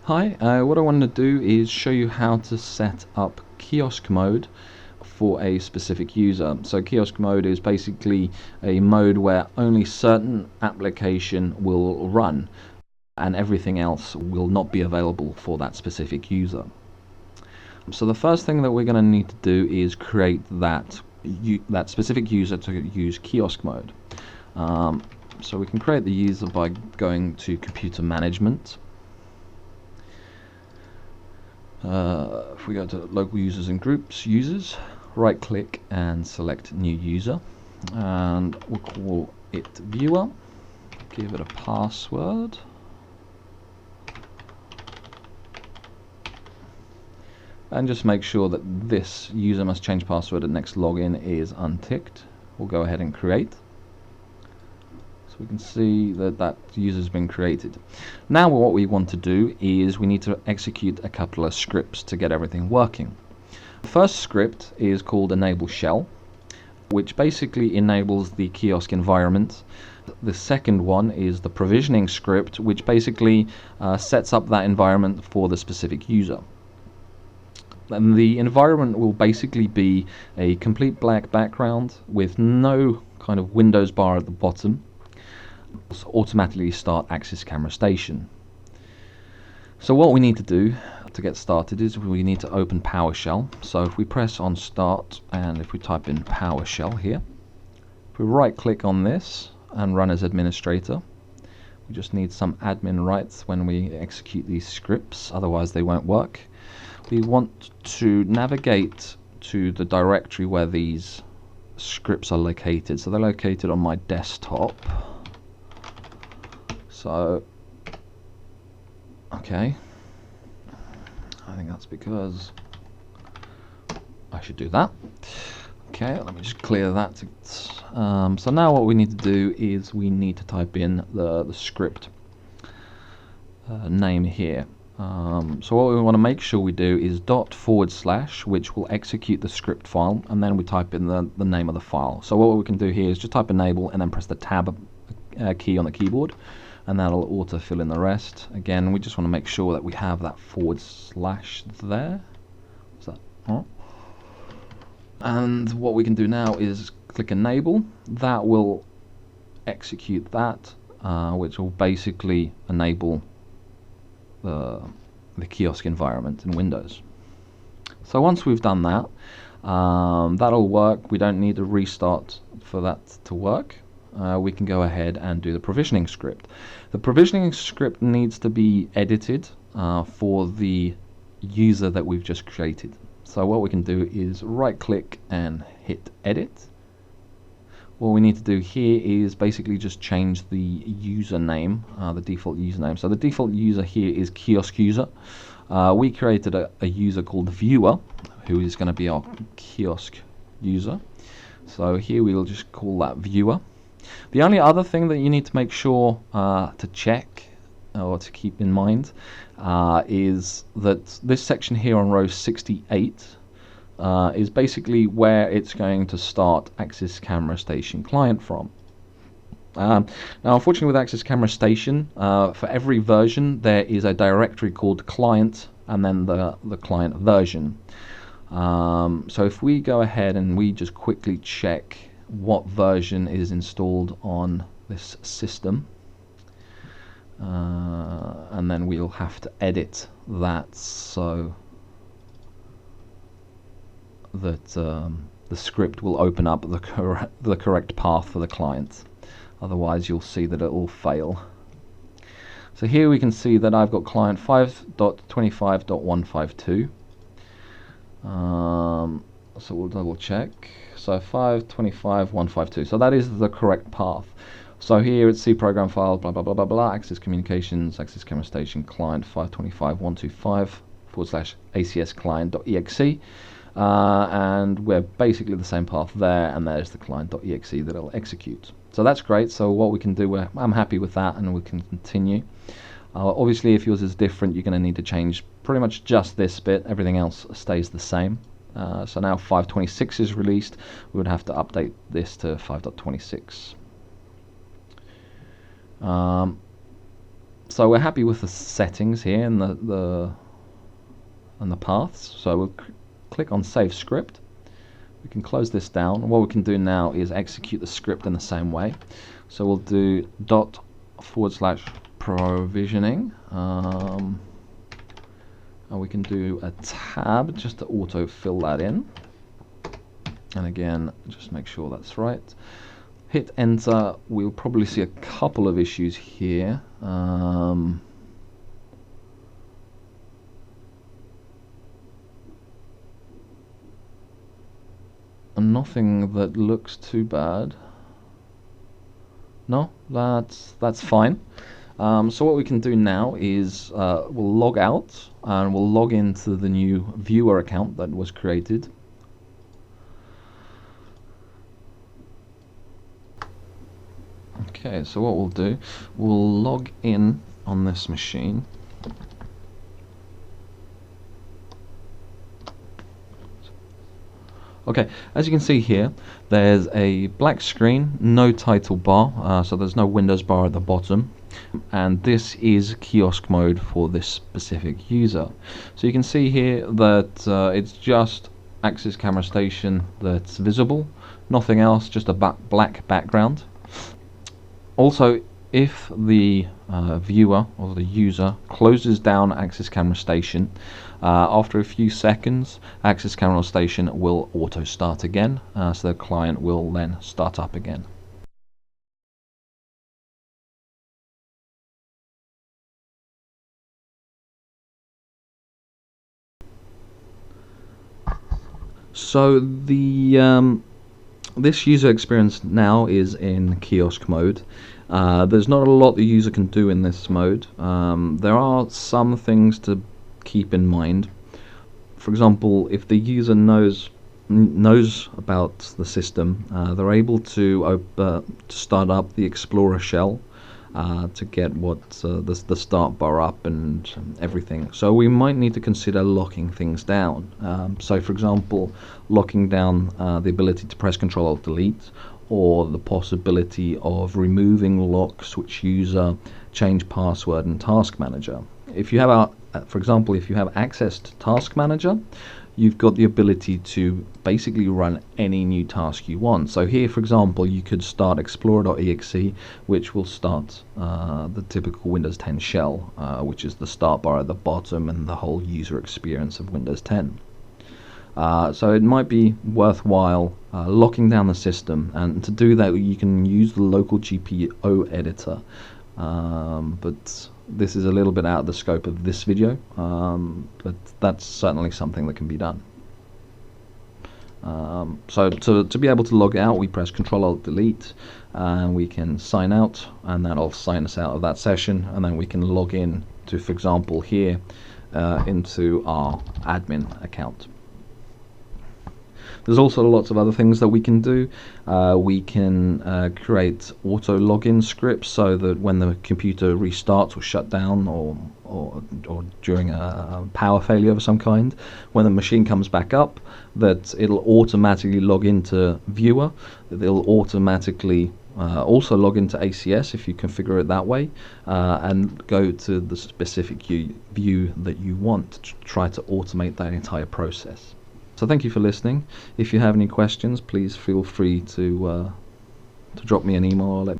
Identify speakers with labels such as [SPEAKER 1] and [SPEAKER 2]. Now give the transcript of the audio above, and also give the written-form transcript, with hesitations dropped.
[SPEAKER 1] Hi, what I wanted to do is show you how to set up kiosk mode for a specific user. So kiosk mode is basically a mode where only certain application will run and everything else will not be available for that specific user. So the first thing that we're going to need to do is create that specific user to use kiosk mode. So we can create the user by going to computer management. If we go to local users and groups, users, right click and select new user, and we'll call it viewer, give it a password, and just make sure that this user must change password at next login is unticked. We'll go ahead and create. So we can see that that user has been created. Now what we want to do is we need to execute a couple of scripts to get everything working. The first script is called enable shell, which basically enables the kiosk environment. The second one is the provisioning script, which basically sets up that environment for the specific user. And the environment will basically be a complete black background with no kind of Windows bar at the bottom. Automatically start Axis Camera Station. So what we need to do to get started is we need to open PowerShell. So if we press on start and if we type in PowerShell here, if we right click on this and run as administrator, we just need some admin rights when we execute these scripts, otherwise they won't work. We want to navigate to the directory where these scripts are located. So they're located on my desktop. So, okay, I think that's because I should do that. Okay, let me just clear that. So now what we need to do is we need to type in the script name here. So what we want to make sure we do is // which will execute the script file, and then we type in the name of the file. So what we can do here is just type enable and then press the tab key on the keyboard, and that'll auto fill in the rest. Again, we just want to make sure that we have that / there. Is that oh. And what we can do now is click enable. That will execute that, which will basically enable the kiosk environment in Windows. So once we've done that, that'll work. We don't need to restart for that to work. We can go ahead and do the provisioning script. The provisioning script needs to be edited for the user that we've just created. So what we can do is right click and hit edit. What we need to do here is basically just change the username, the default username. So the default user here is kiosk user. We created a user called viewer, who is going to be our kiosk user. So here we'll just call that viewer. The only other thing that you need to make sure to check or to keep in mind is that this section here on row 68 is basically where it's going to start Axis Camera Station client from. Now unfortunately with Axis Camera Station, for every version there is a directory called client and then the client version. So if we go ahead and we just quickly check what version is installed on this system, and then we'll have to edit that so that the script will open up the correct path for the client. Otherwise you'll see that it will fail. So here we can see that I've got client 5.25.152. So we'll double check. So 5.25.152. So that is the correct path. So here it's C program file, blah blah blah blah blah, Axis Communications, Axis Camera Station client 5.25.125 / acs client.exe, and we're basically the same path there, and there's the client.exe that it'll execute. So that's great. So what we can do, I'm happy with that, and we can continue. Obviously, if yours is different, you're going to need to change pretty much just this bit. Everything else stays the same. So now 5.26 is released. We would have to update this to 5.26. So we're happy with the settings here and the paths. So we'll click on Save Script. We can close this down. What we can do now is execute the script in the same way. So we'll do /provisioning, and we can do a tab just to auto fill that in. And again, just make sure that's right. Hit enter. We'll probably see a couple of issues here. Nothing that looks too bad. No, that's fine. So what we can do now is we'll log out and we'll log into the new viewer account that was created. Okay, so what we'll do, we'll log in on this machine. Okay, as you can see here, there's a black screen, no title bar, so there's no Windows bar at the bottom, and this is kiosk mode for this specific user. So you can see here that it's just Axis Camera Station that's visible, nothing else, just a black background. Also, if the viewer or the user closes down Axis Camera Station, after a few seconds, Axis Camera Station will auto start again, so the client will then start up again. So this user experience now is in kiosk mode. There's not a lot the user can do in this mode. There are some things to keep in mind. For example, if the user knows about the system, they're able to start up the Explorer shell to get the start bar up and everything. So we might need to consider locking things down. So for example, locking down the ability to press Ctrl-Alt-Delete, or the possibility of removing locks which user change password and Task Manager. If you have for example, if you have access to Task Manager, you've got the ability to basically run any new task you want. So here, for example, you could start Explorer.exe, which will start the typical Windows 10 shell, which is the start bar at the bottom and the whole user experience of Windows 10. So it might be worthwhile locking down the system, and to do that you can use the local GPO editor, but this is a little bit out of the scope of this video, but that's certainly something that can be done. So to be able to log out, we press Ctrl-Alt-Delete, and we can sign out, and that'll sign us out of that session, and then we can log in to, for example, here into our admin account. There's also lots of other things that we can do. We can create auto login scripts so that when the computer restarts or shut down, or during a power failure of some kind, when the machine comes back up, that it'll automatically log into viewer. It'll automatically also log into ACS if you configure it that way, and go to the specific view that you want to try to automate that entire process. So thank you for listening. If you have any questions, please feel free to drop me an email or let